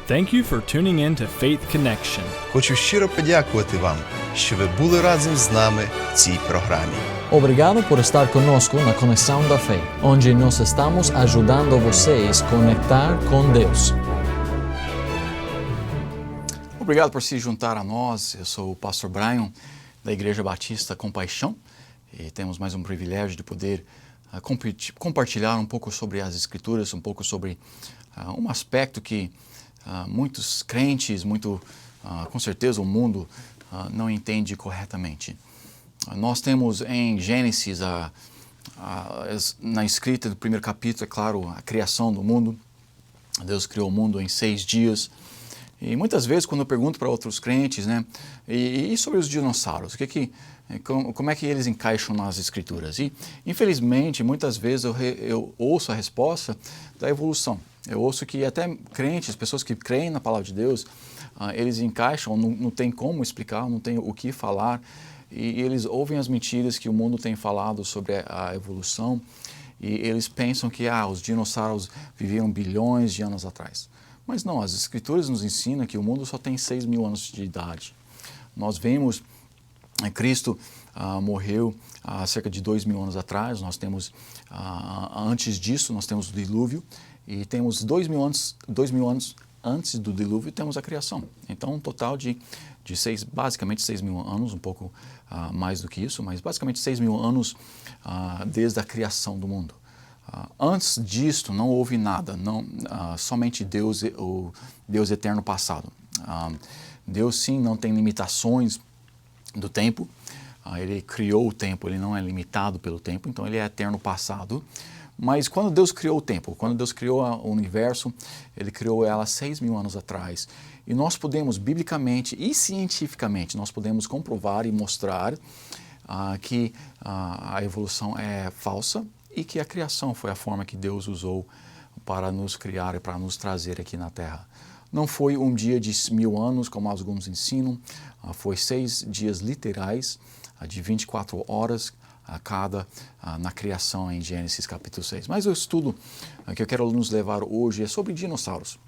Thank you for tuning in to Faith Connection. Хочу щиро подякувати вам, що ви були разом з нами в цій програмі. Obrigado por estar conosco na Conexão da Fé, onde nós estamos ajudando vocês a conectar com Deus. Obrigado por se juntar a nós. Eu sou o pastor Brian, da Igreja Batista Compaixão, e temos mais um privilégio de poder compartilhar um pouco sobre as Escrituras, um pouco sobre um aspecto que muitos crentes, com certeza o mundo não entende corretamente. Nós temos em Gênesis, na escrita do primeiro capítulo, é claro, a criação do mundo. Deus criou o mundo em 6 dias. E muitas vezes, quando eu pergunto para outros crentes, né, e sobre os dinossauros, como é que eles encaixam nas Escrituras? E, infelizmente, muitas vezes eu ouço a resposta da evolução. Eu ouço que até crentes, pessoas que creem na palavra de Deus, eles encaixam, não tem como explicar, não tem o que falar, e eles ouvem as mentiras que o mundo tem falado sobre a evolução, e eles pensam que os dinossauros viviam bilhões de anos atrás. Mas não, as Escrituras nos ensinam que o mundo só tem 6 mil anos de idade. Nós vemos Cristo morreu há cerca de 2 mil anos atrás. Nós temos, antes disso, nós temos o dilúvio, e temos 2 mil anos antes do dilúvio, temos a criação. Então, um total de basicamente 6 mil anos, um pouco mais do que isso, mas basicamente 6 mil anos desde a criação do mundo. Antes disto, não houve nada, somente Deus, o Deus eterno passado. Deus, sim, não tem limitações do tempo. Ele criou o tempo, ele não é limitado pelo tempo, então ele é eterno passado. Mas quando Deus criou o tempo, quando Deus criou o universo, Ele criou ela 6 mil anos atrás. E nós podemos, biblicamente e cientificamente, nós podemos comprovar e mostrar que a evolução é falsa e que a criação foi a forma que Deus usou para nos criar e para nos trazer aqui na Terra. Não foi um dia de 1000 anos, como alguns ensinam, foi 6 dias literais, de 24 horas, na criação em Gênesis capítulo 6. Mas o estudo que eu quero nos levar hoje é sobre dinossauros.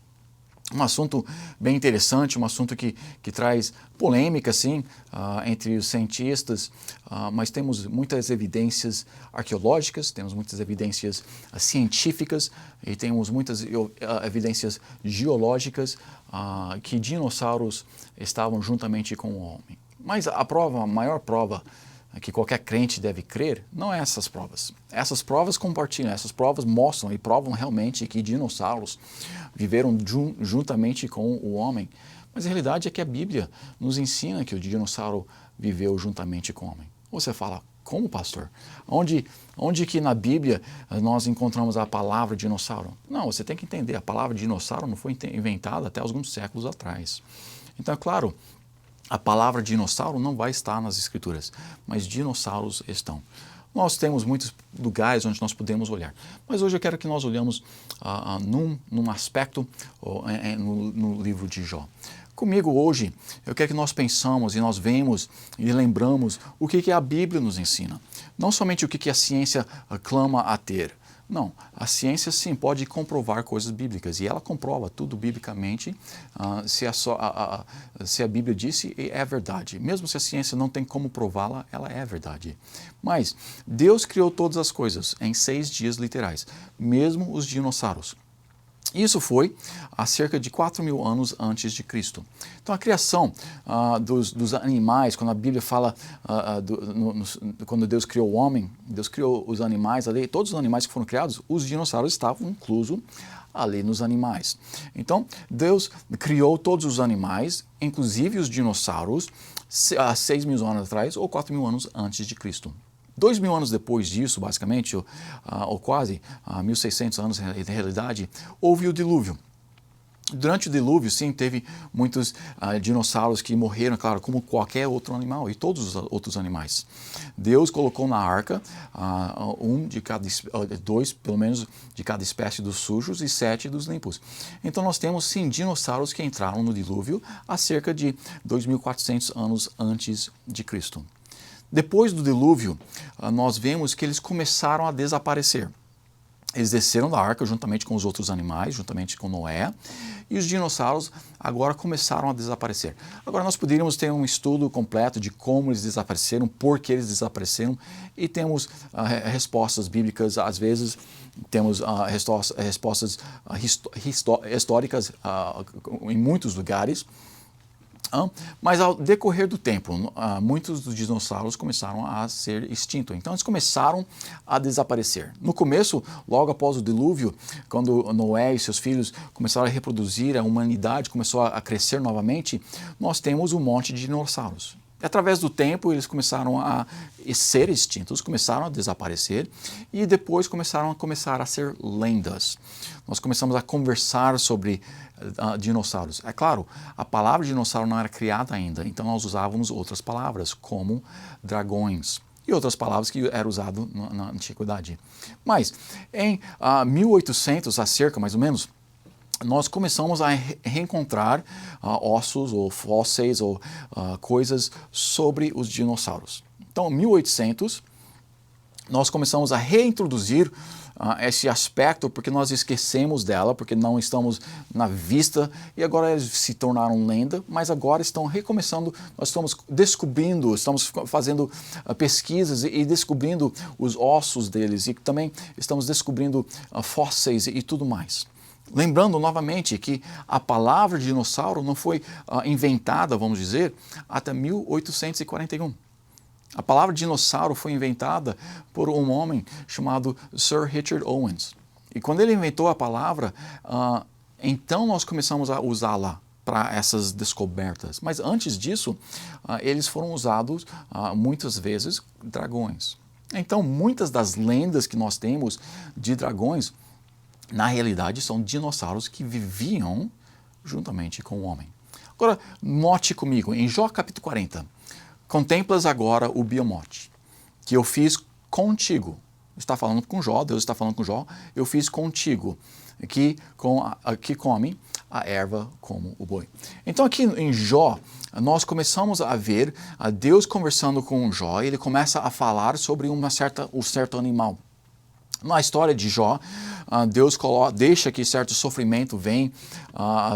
Um assunto bem interessante, um assunto que traz polêmica, sim, entre os cientistas, mas temos muitas evidências arqueológicas, temos muitas evidências científicas e temos muitas evidências geológicas que dinossauros estavam juntamente com o homem. Mas a maior prova que qualquer crente deve crer, não é essas provas. Essas provas compartilham, essas provas mostram e provam realmente que dinossauros viveram juntamente com o homem. Mas a realidade é que a Bíblia nos ensina que o dinossauro viveu juntamente com o homem. Você fala, como, pastor? Onde que na Bíblia nós encontramos a palavra dinossauro? Não, você tem que entender, a palavra dinossauro não foi inventada até alguns séculos atrás. Então, é claro, a palavra dinossauro não vai estar nas Escrituras, mas dinossauros estão. Nós temos muitos lugares onde nós podemos olhar, mas hoje eu quero que nós olhamos num aspecto no livro de Jó. Comigo hoje, eu quero que nós pensamos e nós vemos e lembramos o que a Bíblia nos ensina. Não somente o que a ciência clama a ter. Não, a ciência sim pode comprovar coisas bíblicas e ela comprova tudo biblicamente se a Bíblia disse é verdade. Mesmo se a ciência não tem como prová-la, ela é verdade. Mas Deus criou todas as coisas em 6 dias literais, mesmo os dinossauros. Isso foi há cerca de 4 mil anos antes de Cristo. Então a criação dos animais, quando a Bíblia fala, quando Deus criou o homem, Deus criou os animais ali, todos os animais que foram criados, os dinossauros estavam inclusos ali nos animais. Então Deus criou todos os animais, inclusive os dinossauros, há 6 mil anos atrás ou 4 mil anos antes de Cristo. 2 mil anos depois disso, basicamente, ou quase 1.600 anos na realidade, houve o dilúvio. Durante o dilúvio, sim, teve muitos dinossauros que morreram, claro, como qualquer outro animal e todos os outros animais. Deus colocou na arca dois, pelo menos, de cada espécie dos sujos e 7 dos limpos. Então nós temos, sim, dinossauros que entraram no dilúvio há cerca de 2.400 anos antes de Cristo. Depois do dilúvio, nós vemos que eles começaram a desaparecer. Eles desceram da arca juntamente com os outros animais, juntamente com Noé, e os dinossauros agora começaram a desaparecer. Agora nós poderíamos ter um estudo completo de como eles desapareceram, por que eles desapareceram, e temos respostas bíblicas, às vezes temos respostas históricas em muitos lugares. Mas ao decorrer do tempo, muitos dos dinossauros começaram a ser extintos. Então eles começaram a desaparecer. No começo, logo após o dilúvio, quando Noé e seus filhos começaram a reproduzir, a humanidade começou a crescer novamente, nós temos um monte de dinossauros. Através do tempo, eles começaram a ser extintos, começaram a desaparecer e depois começaram a ser lendas. Nós começamos a conversar sobre dinossauros. É claro, a palavra dinossauro não era criada ainda, então nós usávamos outras palavras, como dragões e outras palavras que eram usadas na antiguidade. Mas em 1800, há cerca mais ou menos, nós começamos a reencontrar ossos ou fósseis ou coisas sobre os dinossauros. Então, em 1800, nós começamos a reintroduzir esse aspecto porque nós esquecemos dela, porque não estamos na vista e agora eles se tornaram lenda, mas agora estão recomeçando, nós estamos descobrindo, estamos fazendo pesquisas e descobrindo os ossos deles e também estamos descobrindo fósseis e tudo mais. Lembrando novamente que a palavra dinossauro não foi inventada, vamos dizer, até 1841. A palavra dinossauro foi inventada por um homem chamado Sir Richard Owens. E quando ele inventou a palavra, então nós começamos a usá-la para essas descobertas. Mas antes disso, eles foram usados muitas vezes dragões. Então muitas das lendas que nós temos de dragões, na realidade, são dinossauros que viviam juntamente com o homem. Agora, note comigo, em Jó capítulo 40, contemplas agora o Beomote, que eu fiz contigo. Está falando com Jó, Deus está falando com Jó, eu fiz contigo, que come a erva como o boi. Então aqui em Jó, nós começamos a ver a Deus conversando com Jó, e ele começa a falar sobre um certo animal. Na história de Jó, Deus deixa que certo sofrimento vem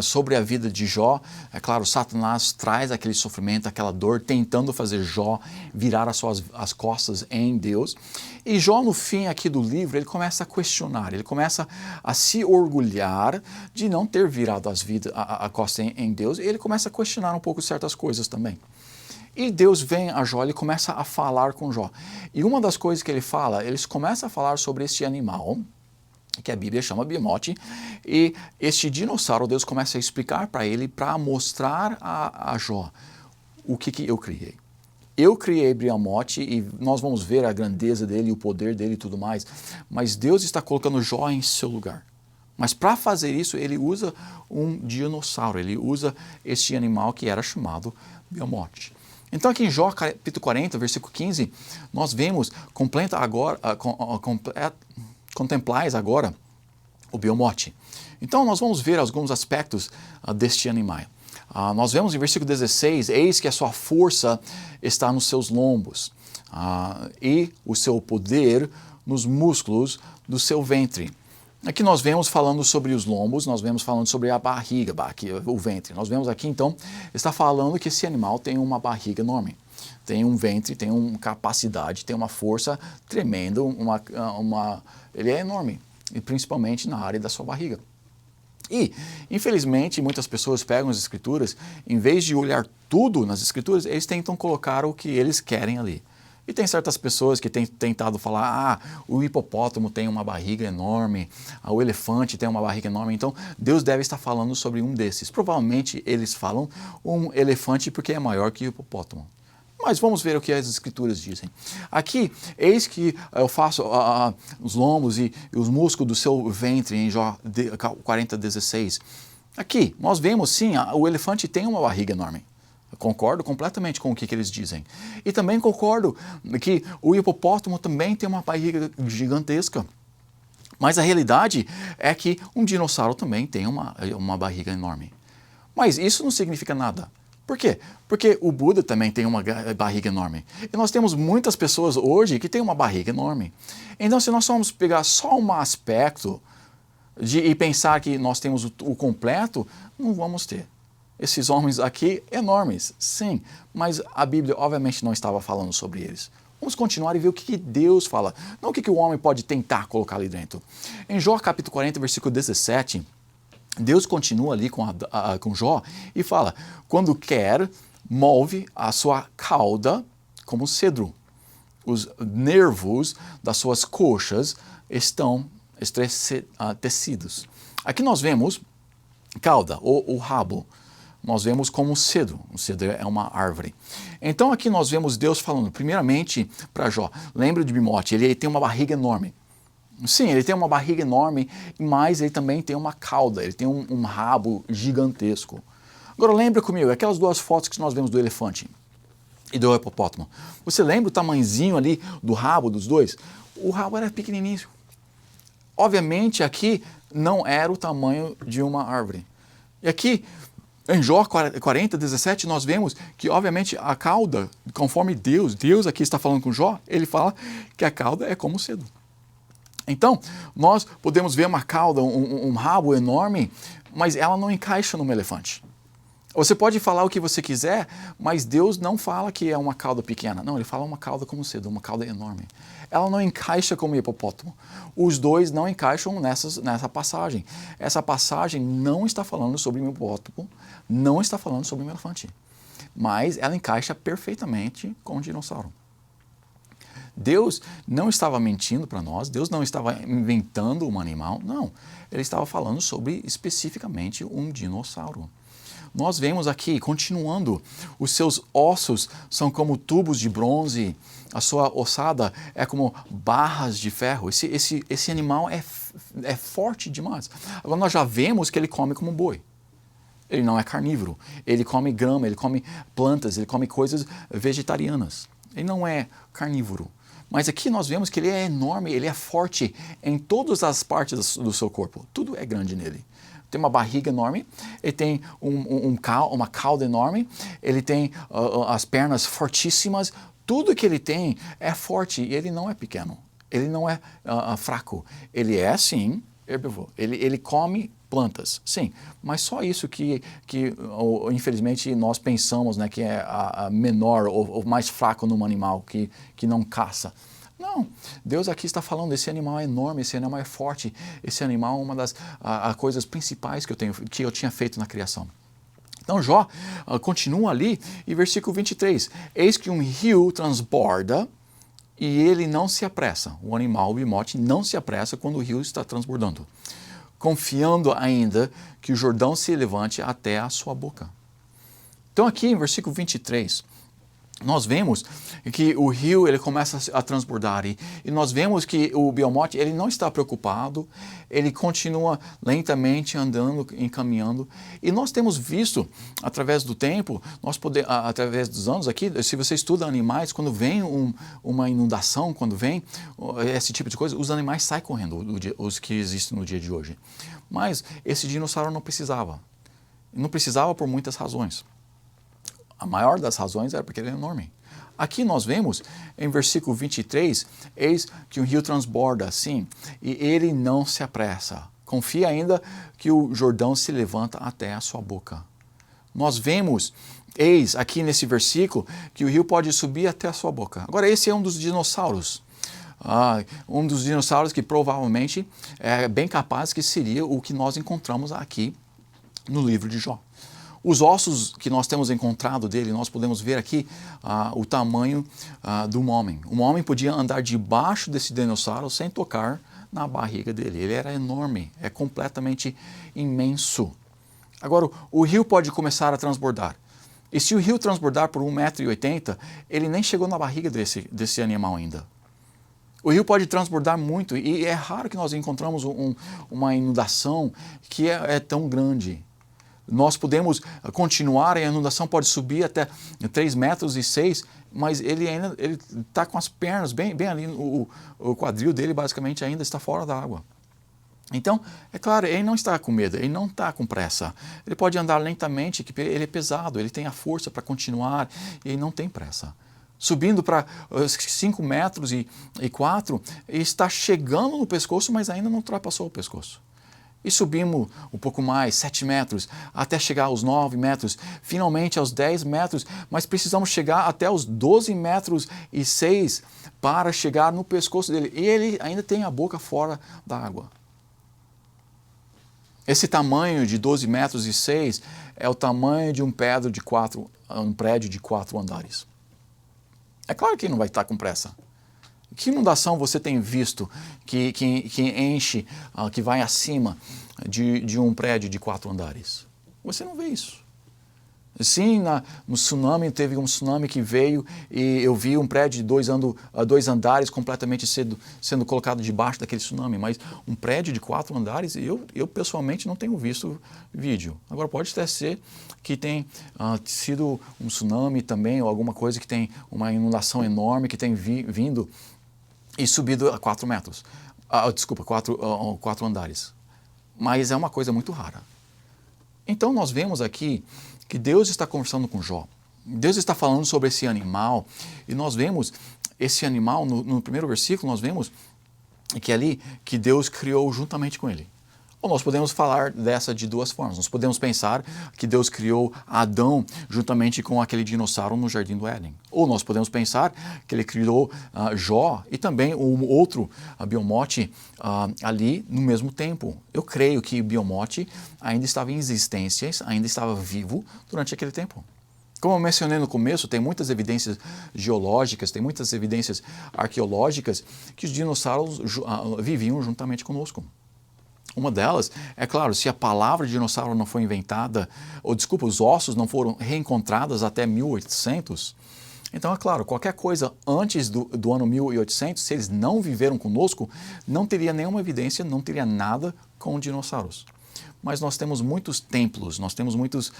sobre a vida de Jó. É claro, Satanás traz aquele sofrimento, aquela dor, tentando fazer Jó virar as costas em Deus. E Jó, no fim aqui do livro, ele começa a questionar, ele começa a se orgulhar de não ter virado a costa em Deus, e ele começa a questionar um pouco certas coisas também. E Deus vem a Jó e começa a falar com Jó. E uma das coisas que ele fala, eles começam a falar sobre este animal, que a Bíblia chama Beomote, e este dinossauro, Deus começa a explicar para ele, para mostrar a Jó o que eu criei. Eu criei Beomote e nós vamos ver a grandeza dele, o poder dele e tudo mais, mas Deus está colocando Jó em seu lugar. Mas para fazer isso, ele usa um dinossauro, ele usa este animal que era chamado Beomote. Então aqui em Jó capítulo 40, versículo 15, nós vemos, contemplais agora o Beomote. Então nós vamos ver alguns aspectos deste animal. Nós vemos em versículo 16, eis que a sua força está nos seus lombos e o seu poder nos músculos do seu ventre. Aqui nós vemos falando sobre os lombos, nós vemos falando sobre a barriga, o ventre. Nós vemos aqui, então, está falando que esse animal tem uma barriga enorme. Tem um ventre, tem uma capacidade, tem uma força tremenda, ele é enorme, e principalmente na área da sua barriga. E, infelizmente, muitas pessoas pegam as escrituras, em vez de olhar tudo nas escrituras, eles tentam colocar o que eles querem ali. E tem certas pessoas que têm tentado falar, o hipopótamo tem uma barriga enorme, o elefante tem uma barriga enorme, então Deus deve estar falando sobre um desses. Provavelmente eles falam um elefante porque é maior que o hipopótamo. Mas vamos ver o que as escrituras dizem. Aqui, eis que eu faço os lombos e os músculos do seu ventre, em Jó 40, 16. Aqui, nós vemos sim, o elefante tem uma barriga enorme. Concordo completamente com o que eles dizem. E também concordo que o hipopótamo também tem uma barriga gigantesca. Mas a realidade é que um dinossauro também tem uma barriga enorme. Mas isso não significa nada. Por quê? Porque o Buda também tem uma barriga enorme. E nós temos muitas pessoas hoje que têm uma barriga enorme. Então, se nós formos pegar só um aspecto e pensar que nós temos o completo, não vamos ter. Esses homens aqui, enormes, sim, mas a Bíblia obviamente não estava falando sobre eles. Vamos continuar e ver o que Deus fala, não o que o homem pode tentar colocar ali dentro. Em Jó capítulo 40, versículo 17, Deus continua ali com Jó e fala, quando quer, move a sua cauda como cedro. Os nervos das suas coxas estão tecidos. Aqui nós vemos cauda, ou o rabo. Nós vemos como cedro. O cedro é uma árvore. Então aqui nós vemos Deus falando, primeiramente para Jó, lembra de Bimote, ele tem uma barriga enorme. Sim, ele tem uma barriga enorme, mas ele também tem uma cauda, ele tem um rabo gigantesco. Agora lembra comigo, aquelas duas fotos que nós vemos do elefante e do hipopótamo. Você lembra o tamanhozinho ali do rabo dos dois? O rabo era pequenininho. Obviamente aqui não era o tamanho de uma árvore. E aqui, em Jó 40, 17, nós vemos que obviamente a cauda, conforme Deus aqui está falando com Jó, ele fala que a cauda é como cedro. Então, nós podemos ver uma cauda, um rabo enorme, mas ela não encaixa num elefante. Você pode falar o que você quiser, mas Deus não fala que é uma cauda pequena. Não, ele fala uma cauda como cedro, uma cauda enorme. Ela não encaixa como hipopótamo. Os dois não encaixam nessa passagem. Essa passagem não está falando sobre um hipopótamo, não está falando sobre um elefante. Mas ela encaixa perfeitamente com um dinossauro. Deus não estava mentindo para nós, Deus não estava inventando um animal, não. Ele estava falando sobre especificamente um dinossauro. Nós vemos aqui, continuando, os seus ossos são como tubos de bronze, a sua ossada é como barras de ferro. Esse animal é forte demais. Agora nós já vemos que ele come como um boi. Ele não é carnívoro, ele come grama, ele come plantas, ele come coisas vegetarianas. Ele não é carnívoro. Mas aqui nós vemos que ele é enorme, ele é forte em todas as partes do seu corpo. Tudo é grande nele. Tem uma barriga enorme, ele tem uma cauda enorme, ele tem as pernas fortíssimas. Tudo que ele tem é forte e ele não é pequeno. Ele não é fraco. Ele é, sim, herbívoro. Ele come plantas, sim. Mas só isso que infelizmente, nós pensamos, né, que é a menor ou mais fraco num animal, que não caça. Não, Deus aqui está falando, esse animal é enorme, esse animal é forte, esse animal é uma das coisas principais que eu tinha feito na criação. Então Jó continua ali e versículo 23, eis que um rio transborda e ele não se apressa, o animal, o bimote, não se apressa quando o rio está transbordando, confiando ainda que o Jordão se levante até a sua boca. Então aqui em versículo 23, nós vemos que o rio ele começa a transbordar e nós vemos que o bimote ele não está preocupado, ele continua lentamente andando, encaminhando. E nós temos visto, através do tempo, através dos anos aqui, se você estuda animais, quando vem uma inundação, quando vem esse tipo de coisa, os animais saem correndo, os que existem no dia de hoje. Mas esse dinossauro não precisava. Não precisava por muitas razões. A maior das razões era porque ele é enorme. Aqui nós vemos, em versículo 23, eis que o rio transborda assim, e ele não se apressa. Confia ainda que o Jordão se levanta até a sua boca. Nós vemos, eis aqui nesse versículo, que o rio pode subir até a sua boca. Agora, esse é um dos dinossauros. Um dos dinossauros que provavelmente é bem capaz que seria o que nós encontramos aqui no livro de Jó. Os ossos que nós temos encontrado dele, nós podemos ver aqui o tamanho de um homem. Um homem podia andar debaixo desse dinossauro sem tocar na barriga dele. Ele era enorme, é completamente imenso. Agora, o rio pode começar a transbordar. E se o rio transbordar por 1,80 m, ele nem chegou na barriga desse animal ainda. O rio pode transbordar muito e é raro que nós encontramos uma inundação que é tão grande. Nós podemos continuar, a inundação pode subir até 3,6 metros, mas ele está com as pernas bem ali, o quadril dele basicamente ainda está fora da água. Então, é claro, ele não está com medo, ele não está com pressa. Ele pode andar lentamente, que ele é pesado, ele tem a força para continuar e ele não tem pressa. Subindo para 5 metros e 4, ele está chegando no pescoço, mas ainda não ultrapassou o pescoço. E subimos um pouco mais, 7 metros, até chegar aos 9 metros, finalmente aos 10 metros, mas precisamos chegar até os 12 metros e 6 para chegar no pescoço dele. E ele ainda tem a boca fora da água. Esse tamanho de 12 metros e 6 é o tamanho de um prédio de 4 andares. É claro que ele não vai estar com pressa. Que inundação você tem visto que enche, que vai acima de um prédio de 4 andares? Você não vê isso. Sim, no tsunami, teve um tsunami que veio e eu vi um prédio de 2 andares completamente sendo colocado debaixo daquele tsunami, mas um prédio de 4 andares, eu pessoalmente não tenho visto vídeo. Agora pode até ser que tenha sido um tsunami também, ou alguma coisa que tem uma inundação enorme que tem vindo e subido a 4 metros. Desculpa, 4 andares. Mas é uma coisa muito rara. Então nós vemos aqui que Deus está conversando com Jó. Deus está falando sobre esse animal e nós vemos esse animal, no primeiro versículo, nós vemos que ali que Deus criou juntamente com ele. Ou nós podemos falar dessa de 2 formas. Nós podemos pensar que Deus criou Adão juntamente com aquele dinossauro no Jardim do Éden. Ou nós podemos pensar que ele criou Jó e também um outro Biomote ali no mesmo tempo. Eu creio que Biomote ainda estava em existência, ainda estava vivo durante aquele tempo. Como eu mencionei no começo, tem muitas evidências geológicas, tem muitas evidências arqueológicas que os dinossauros viviam juntamente conosco. Uma delas, é claro, se a palavra dinossauro não foi inventada, ou desculpa, os ossos não foram reencontrados até 1800, então é claro, qualquer coisa antes do ano 1800, se eles não viveram conosco, não teria nenhuma evidência, não teria nada com dinossauros. Mas nós temos muitos templos, nós temos muitos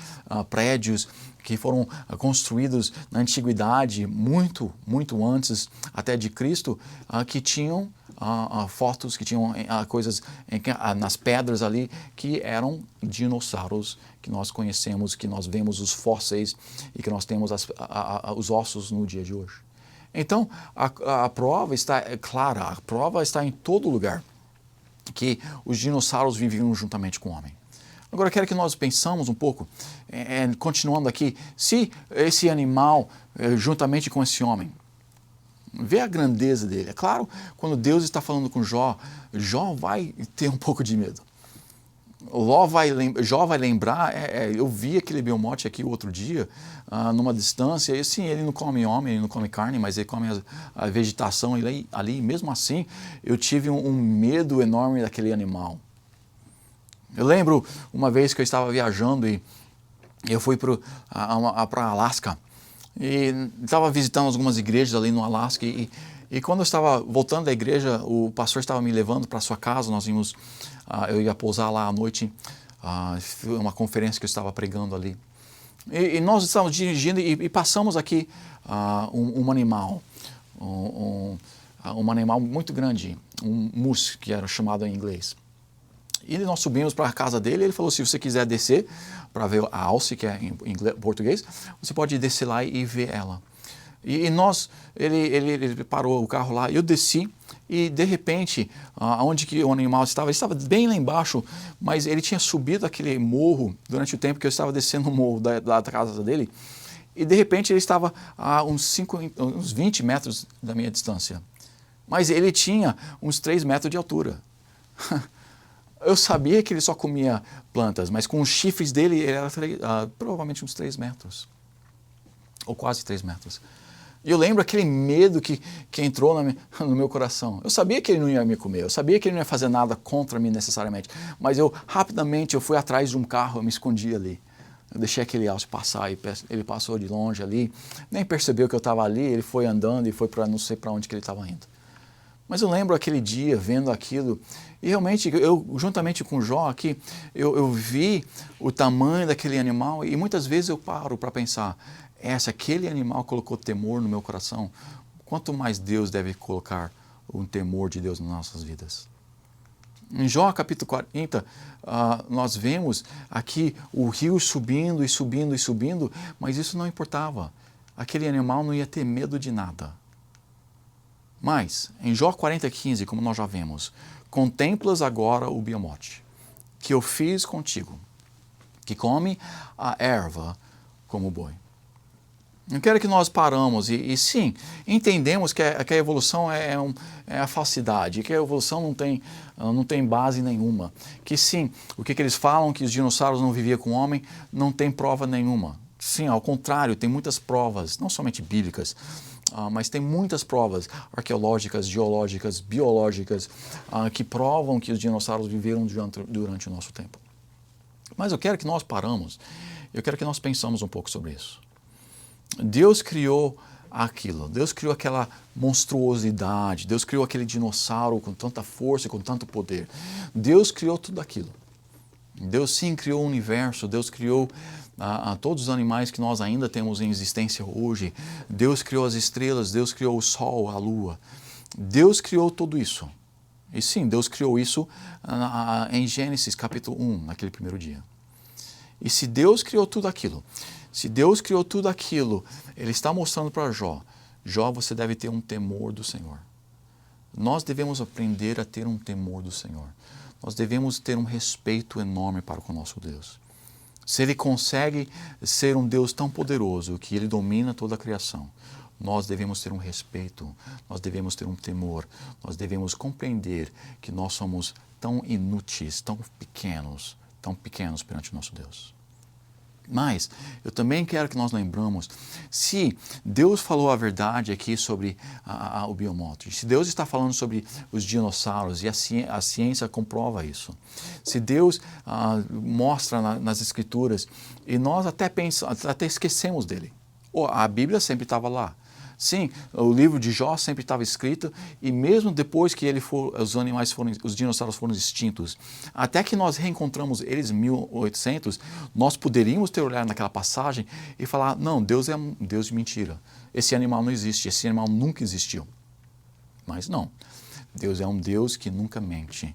prédios que foram construídos na antiguidade, muito antes até de Cristo, que tinham fotos, que tinham coisas nas pedras ali que eram dinossauros que nós conhecemos, que nós vemos os fósseis e que nós temos os ossos no dia de hoje. Então, a prova está clara, a prova está em todo lugar que os dinossauros viviam juntamente com o homem. Agora, eu quero que nós pensamos um pouco, continuando aqui, se esse animal, juntamente com esse homem, vê a grandeza dele. É claro, quando Deus está falando com Jó, Jó vai ter um pouco de medo. Jó vai lembrar, eu vi aquele Biomote aqui o outro dia, numa distância, e sim, ele não come homem, ele não come carne, mas ele come a vegetação ali, mesmo assim, eu tive um medo enorme daquele animal. Eu lembro uma vez que eu estava viajando e eu fui para Alasca e estava visitando algumas igrejas ali no Alasca e quando eu estava voltando da igreja, o pastor estava me levando para a sua casa, eu ia pousar lá à noite, foi uma conferência que eu estava pregando ali. E nós estávamos dirigindo e passamos aqui um animal, um animal muito grande, um moose, que era chamado em inglês. E nós subimos para a casa dele e ele falou, se você quiser descer para ver a alce, que é em português, você pode descer lá e ver ela. E ele parou o carro lá, eu desci e de repente, onde que o animal estava, ele estava bem lá embaixo, mas ele tinha subido aquele morro durante o tempo que eu estava descendo o morro da casa dele e de repente ele estava a uns 20 metros da minha distância. Mas ele tinha uns 3 metros de altura. Eu sabia que ele só comia plantas, mas com os chifres dele, ele era provavelmente uns 3 metros. Ou quase 3 metros. E eu lembro aquele medo que entrou no meu coração. Eu sabia que ele não ia me comer, eu sabia que ele não ia fazer nada contra mim necessariamente, mas rapidamente eu fui atrás de um carro, eu me escondi ali. Eu deixei aquele alce passar e ele passou de longe ali, nem percebeu que eu estava ali, ele foi andando e foi para não sei para onde que ele estava indo. Mas eu lembro aquele dia, vendo aquilo, e realmente, eu juntamente com o Jó aqui, eu vi o tamanho daquele animal e muitas vezes eu paro para pensar, se aquele animal colocou temor no meu coração, quanto mais Deus deve colocar um temor de Deus nas nossas vidas. Em Jó capítulo 40, nós vemos aqui o rio subindo e subindo e subindo, mas isso não importava. Aquele animal não ia ter medo de nada. Mas, em Jó 40:15, como nós já vemos, contemplas agora o Beomote, que eu fiz contigo, que come a erva como o boi. Eu quero que nós paramos e sim, entendemos que a evolução é a falsidade, que a evolução não tem base nenhuma. Que sim, o que eles falam, que os dinossauros não viviam com o homem, não tem prova nenhuma. Sim, ao contrário, tem muitas provas, não somente bíblicas, mas tem muitas provas arqueológicas, geológicas, biológicas, que provam que os dinossauros viveram durante o nosso tempo. Mas eu quero que nós paramos, eu quero que nós pensamos um pouco sobre isso. Deus criou aquilo, Deus criou aquela monstruosidade, Deus criou aquele dinossauro com tanta força e com tanto poder. Deus criou tudo aquilo. Deus sim criou o universo, Deus criou todos os animais que nós ainda temos em existência hoje. Deus criou as estrelas, Deus criou o sol, a lua. Deus criou tudo isso. E sim, Deus criou isso em Gênesis capítulo 1, naquele primeiro dia. E se Deus criou tudo aquilo, Ele está mostrando para Jó, você deve ter um temor do Senhor. Nós devemos aprender a ter um temor do Senhor. Nós devemos ter um respeito enorme para o nosso Deus. Se Ele consegue ser um Deus tão poderoso que Ele domina toda a criação, nós devemos ter um respeito, nós devemos ter um temor, nós devemos compreender que nós somos tão inúteis, tão pequenos perante o nosso Deus. Mas eu também quero que nós lembramos, se Deus falou a verdade aqui sobre o Beomote, se Deus está falando sobre os dinossauros e a ciência comprova isso, se Deus mostra nas Escrituras e nós até esquecemos dele, a Bíblia sempre estava lá. Sim, o livro de Jó sempre estava escrito e mesmo depois que os dinossauros foram extintos, até que nós reencontramos eles em 1800, nós poderíamos ter olhado naquela passagem e falar, não, Deus é um Deus de mentira. Esse animal não existe, esse animal nunca existiu. Mas não, Deus é um Deus que nunca mente.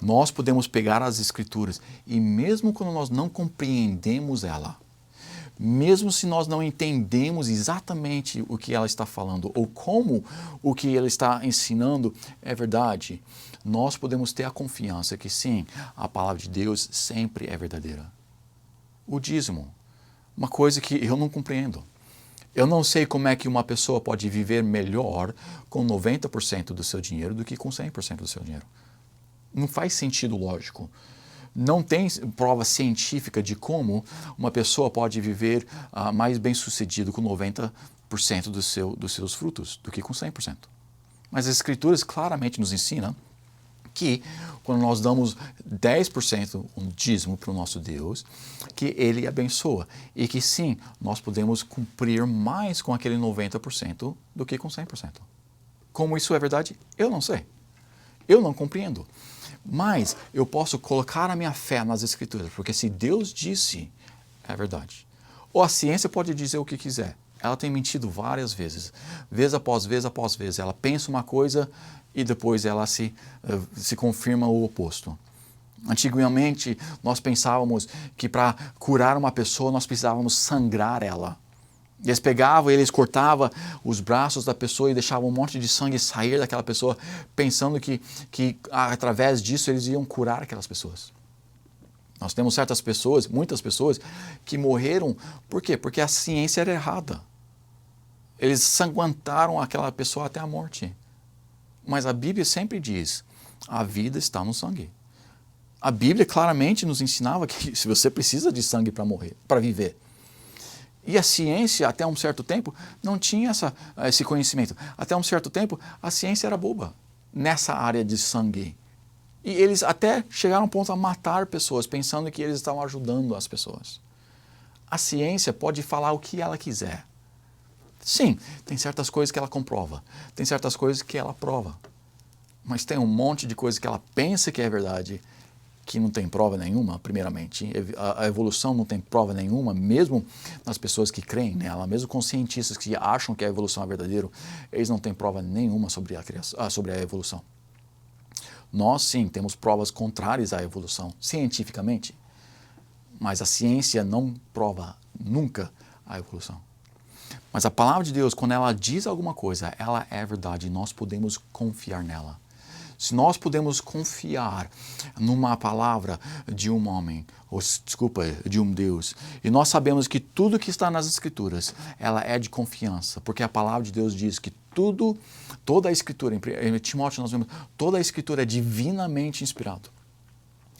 Nós podemos pegar as Escrituras e mesmo quando nós não compreendemos ela, mesmo se nós não entendemos exatamente o que ela está falando ou como o que ela está ensinando é verdade, nós podemos ter a confiança que sim, a palavra de Deus sempre é verdadeira. O dízimo, uma coisa que eu não compreendo. Eu não sei como é que uma pessoa pode viver melhor com 90% do seu dinheiro do que com 100% do seu dinheiro. Não faz sentido lógico. Não tem prova científica de como uma pessoa pode viver mais bem sucedido com 90% dos seus frutos do que com 100%. Mas as Escrituras claramente nos ensinam que quando nós damos 10% um dízimo para o nosso Deus, que Ele abençoa e que sim, nós podemos cumprir mais com aquele 90% do que com 100%. Como isso é verdade? Eu não sei. Eu não compreendo. Mas eu posso colocar a minha fé nas Escrituras, porque se Deus disse, é verdade. Ou a ciência pode dizer o que quiser. Ela tem mentido várias vezes, vez após vez após vez. Ela pensa uma coisa e depois ela se confirma o oposto. Antigamente, nós pensávamos que para curar uma pessoa, nós precisávamos sangrar ela. Eles pegavam, eles cortavam os braços da pessoa e deixavam um monte de sangue sair daquela pessoa, pensando que através disso eles iam curar aquelas pessoas. Nós temos certas pessoas, muitas pessoas, que morreram, por quê? Porque a ciência era errada. Eles sanguentaram aquela pessoa até a morte. Mas a Bíblia sempre diz, a vida está no sangue. A Bíblia claramente nos ensinava que se você precisa de sangue para morrer, para viver. E a ciência, até um certo tempo, não tinha esse conhecimento. Até um certo tempo, a ciência era boba nessa área de sangue. E eles até chegaram ao ponto a matar pessoas, pensando que eles estavam ajudando as pessoas. A ciência pode falar o que ela quiser. Sim, tem certas coisas que ela comprova, tem certas coisas que ela prova. Mas tem um monte de coisas que ela pensa que é verdade, que não tem prova nenhuma, primeiramente. A evolução não tem prova nenhuma, mesmo nas pessoas que creem nela, mesmo com cientistas que acham que a evolução é verdadeira, eles não têm prova nenhuma sobre a evolução. Nós sim temos provas contrárias à evolução, cientificamente, mas a ciência não prova nunca a evolução. Mas a palavra de Deus, quando ela diz alguma coisa, ela é verdade e nós podemos confiar nela. Se nós podemos confiar numa palavra de um homem, ou desculpa, de um Deus, e nós sabemos que tudo que está nas Escrituras, ela é de confiança, porque a palavra de Deus diz que toda a Escritura, em Timóteo nós vemos, toda a Escritura é divinamente inspirada.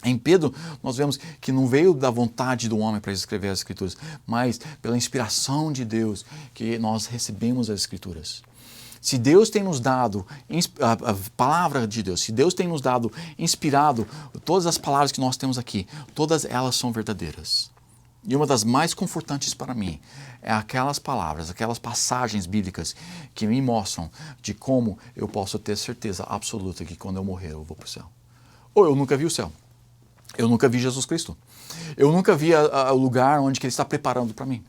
Em Pedro, nós vemos que não veio da vontade do homem para escrever as Escrituras, mas pela inspiração de Deus que nós recebemos as Escrituras. Se Deus tem nos dado a palavra de Deus, se Deus tem nos dado, inspirado, todas as palavras que nós temos aqui, todas elas são verdadeiras. E uma das mais confortantes para mim é aquelas palavras, aquelas passagens bíblicas que me mostram de como eu posso ter certeza absoluta que quando eu morrer eu vou para o céu. Ou eu nunca vi o céu. Eu nunca vi Jesus Cristo. Eu nunca vi o lugar onde Ele está preparando para mim.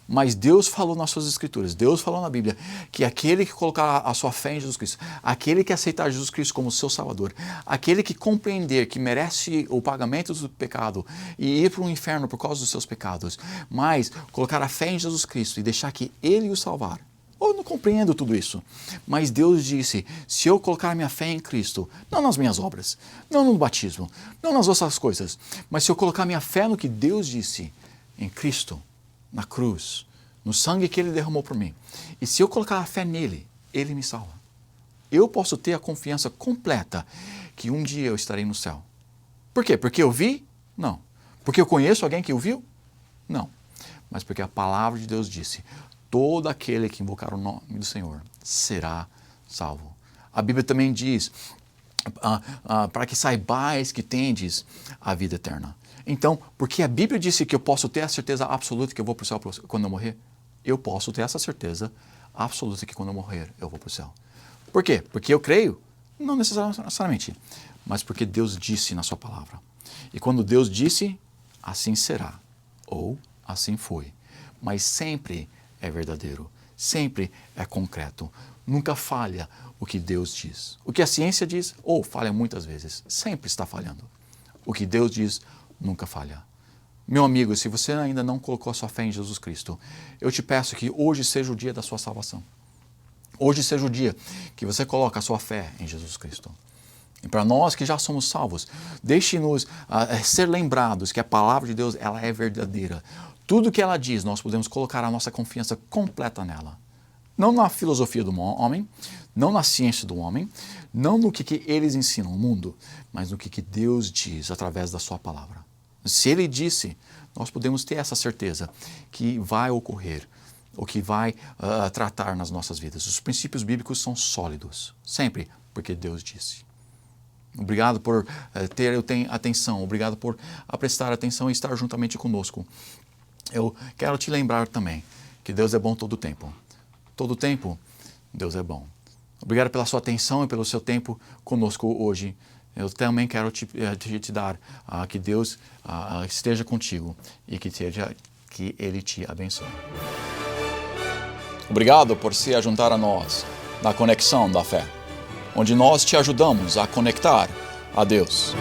Mas Deus falou nas suas Escrituras, Deus falou na Bíblia, que aquele que colocar a sua fé em Jesus Cristo, aquele que aceitar Jesus Cristo como seu Salvador, aquele que compreender que merece o pagamento do pecado e ir para o inferno por causa dos seus pecados, mas colocar a fé em Jesus Cristo e deixar que Ele o salvar. Eu não compreendo tudo isso, mas Deus disse, se eu colocar minha fé em Cristo, não nas minhas obras, não no batismo, não nas outras coisas, mas se eu colocar minha fé no que Deus disse, em Cristo, na cruz, no sangue que Ele derramou por mim, e se eu colocar a fé nele, Ele me salva. Eu posso ter a confiança completa que um dia eu estarei no céu. Por quê? Porque eu vi? Não. Porque eu conheço alguém que o viu? Não. Mas porque a palavra de Deus disse, todo aquele que invocar o nome do Senhor será salvo. A Bíblia também diz, para que saibais que tendes a vida eterna. Então, porque a Bíblia disse que eu posso ter a certeza absoluta que eu vou para o céu quando eu morrer, eu posso ter essa certeza absoluta que quando eu morrer eu vou para o céu. Por quê? Porque eu creio? Não necessariamente, mas porque Deus disse na sua palavra. E quando Deus disse, assim será, ou assim foi. Mas sempre é verdadeiro, sempre é concreto, nunca falha o que Deus diz. O que a ciência diz, ou falha muitas vezes, sempre está falhando. O que Deus diz, nunca falha. Meu amigo, se você ainda não colocou a sua fé em Jesus Cristo, eu te peço que hoje seja o dia da sua salvação. Hoje seja o dia que você coloca a sua fé em Jesus Cristo. E para nós que já somos salvos, deixe-nos ser lembrados que a palavra de Deus ela é verdadeira. Tudo que ela diz, nós podemos colocar a nossa confiança completa nela. Não na filosofia do homem, não na ciência do homem, não no que eles ensinam no mundo, mas no que Deus diz através da sua palavra. Se Ele disse, nós podemos ter essa certeza que vai ocorrer, o que vai tratar nas nossas vidas. Os princípios bíblicos são sólidos, sempre porque Deus disse. Obrigado por ter atenção, obrigado por prestar atenção e estar juntamente conosco. Eu quero te lembrar também que Deus é bom todo o tempo. Todo o tempo, Deus é bom. Obrigado pela sua atenção e pelo seu tempo conosco hoje. Eu também quero te dar que Deus esteja contigo e que Ele te abençoe. Obrigado por se ajuntar a nós na Conexão da Fé, onde nós te ajudamos a conectar a Deus.